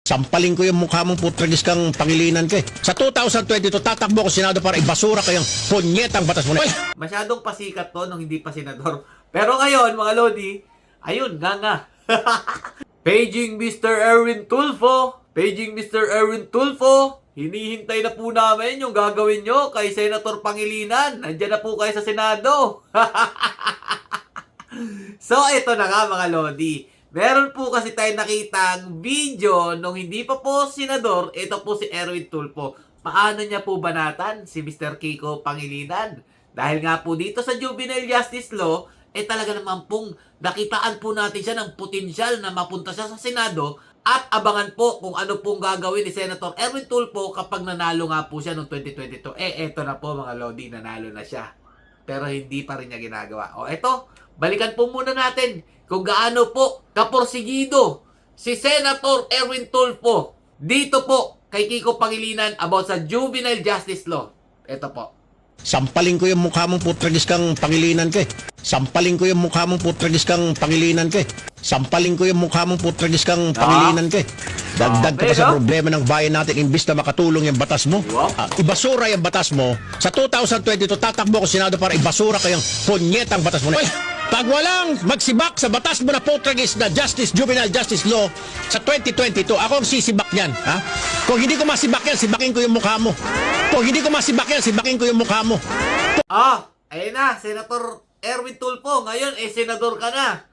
Sampaling ko yung mukha mong putragis kang pangilinan ka eh. Sa 2022, tatakbo ko Senado para ibasura kayang punyetang batas mo na. Masyadong pasikat to nung hindi pa senador. Pero ngayon, mga Lodi, ayun, nga. Paging Mr. Erwin Tulfo. Paging Mr. Erwin Tulfo. Hinihintay na po namin yung gagawin nyo kay Senator Pangilinan. Nandiyan na po kayo sa Senado. So, ito na nga mga Lodi. Meron po kasi tayo nakitang video nung hindi pa po senador, ito po si Erwin Tulfo. Paano niya po banatan si Mr. Kiko Pangilinan? Dahil nga po dito sa Juvenile Justice Law, talaga naman pong nakitaan po natin siya ng potensyal na mapunta siya sa Senado at abangan po kung ano pong gagawin ni Senator Erwin Tulfo kapag nanalo nga po siya noong 2022. Eto na po mga Lodi, nanalo na siya. Pero hindi pa rin niya ginagawa. Eto, balikan po muna natin kung gaano po kaporsigido si Senator Erwin Tulfo dito po kay Kiko Pangilinan about sa Juvenile Justice Law. Ito po. Sampaling ko yung mukha mong putragis kang pangilinan ka eh. Sampaling ko yung mukha mong putragis kang pangilinan ka eh. Sampaling ko yung mukha mong putragis kang pangilinan ka eh. Dagdag ka pa sa problema ng bayan natin imbis na makatulong yung batas mo. Ibasura yung batas mo. Sa 2022, tatakbo ko Senado para ibasura kayang punyetang batas mo na. Pag walang magsibak sa batas mo na putragis na Juvenile Justice Law sa 2022, ako ang sisibak yan. Ha? Kung hindi ko masibak yan, sibakin ko yung mukha mo. Kung hindi ko masibak yan, sibakin ko yung mukha mo. Ayun na, Senator Erwin Tulfo. Ngayon, senador ka na.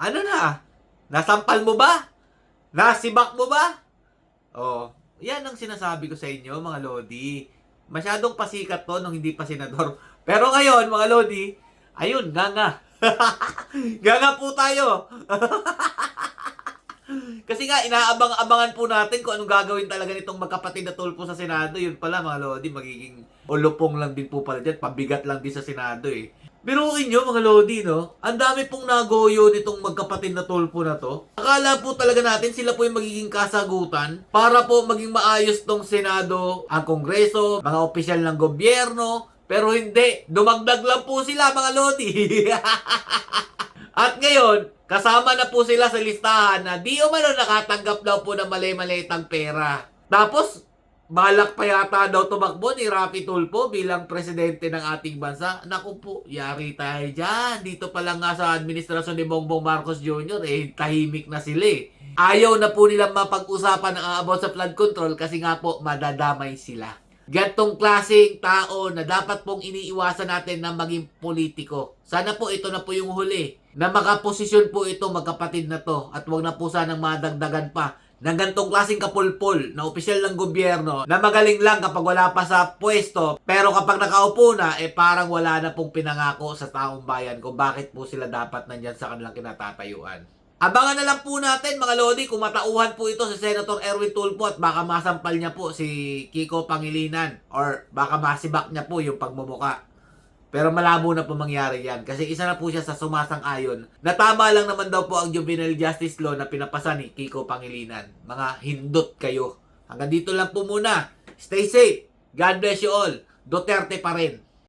Ano na? Nasampal mo ba? Nasibak mo ba? Yan ang sinasabi ko sa inyo, mga Lodi. Masyadong pasikat to nung hindi pa senador. Pero ngayon, mga Lodi, ayun, nga. Nga po tayo. Kasi nga, inaabang-abangan po natin kung anong gagawin talaga nitong magkapatid na Tulfo sa Senado. Yun pala, mga Lodi, magiging ulupong lang din po pala dyan. Pabigat lang din sa Senado eh. Biruin nyo, mga Lodi, no? Ang dami pong nagoyo nitong magkapatid na Tulfo na to. Akala po talaga natin sila po yung magiging kasagutan para po maging maayos tong Senado, ang Kongreso, mga opisyal ng gobyerno. Pero hindi, dumagdag lang po sila, mga Lodi. At ngayon, kasama na po sila sa listahan na di umano nakatanggap daw po ng mali-malitang pera. Tapos, balak pa yata daw tumakbo ni Raffy Tulfo bilang presidente ng ating bansa. Naku po, yari tayo dyan. Dito pa lang nga sa administrasyon ni Bongbong Marcos Jr., tahimik na sila eh. Ayaw na po nilang mapag-usapan ang about sa flood control kasi nga po, madadamay sila. Gantong klaseng tao na dapat pong iniiwasan natin na maging politiko. Sana po ito na po yung huli. Na makaposisyon po ito magkapatid na to. At wag na po sanang madagdagan pa ng gantong klaseng kapulpol na opisyal ng gobyerno na magaling lang kapag wala pa sa pwesto. Pero kapag nakaupo na, parang wala na pong pinangako sa taong bayan kung bakit po sila dapat nandyan sa kanilang kinatatayuan. Abangan na lang po natin mga Lodi kung matauhan po ito si Senator Erwin Tulfo at baka masampal niya po si Kiko Pangilinan or baka masibak niya po yung pagmumuka. Pero malabo na po mangyari yan kasi isa na po siya sa sumasang-ayon na tama lang naman daw po ang Juvenile Justice Law na pinapasa ni Kiko Pangilinan. Mga hindot kayo. Hanggang dito lang po muna. Stay safe. God bless you all. Duterte pa rin.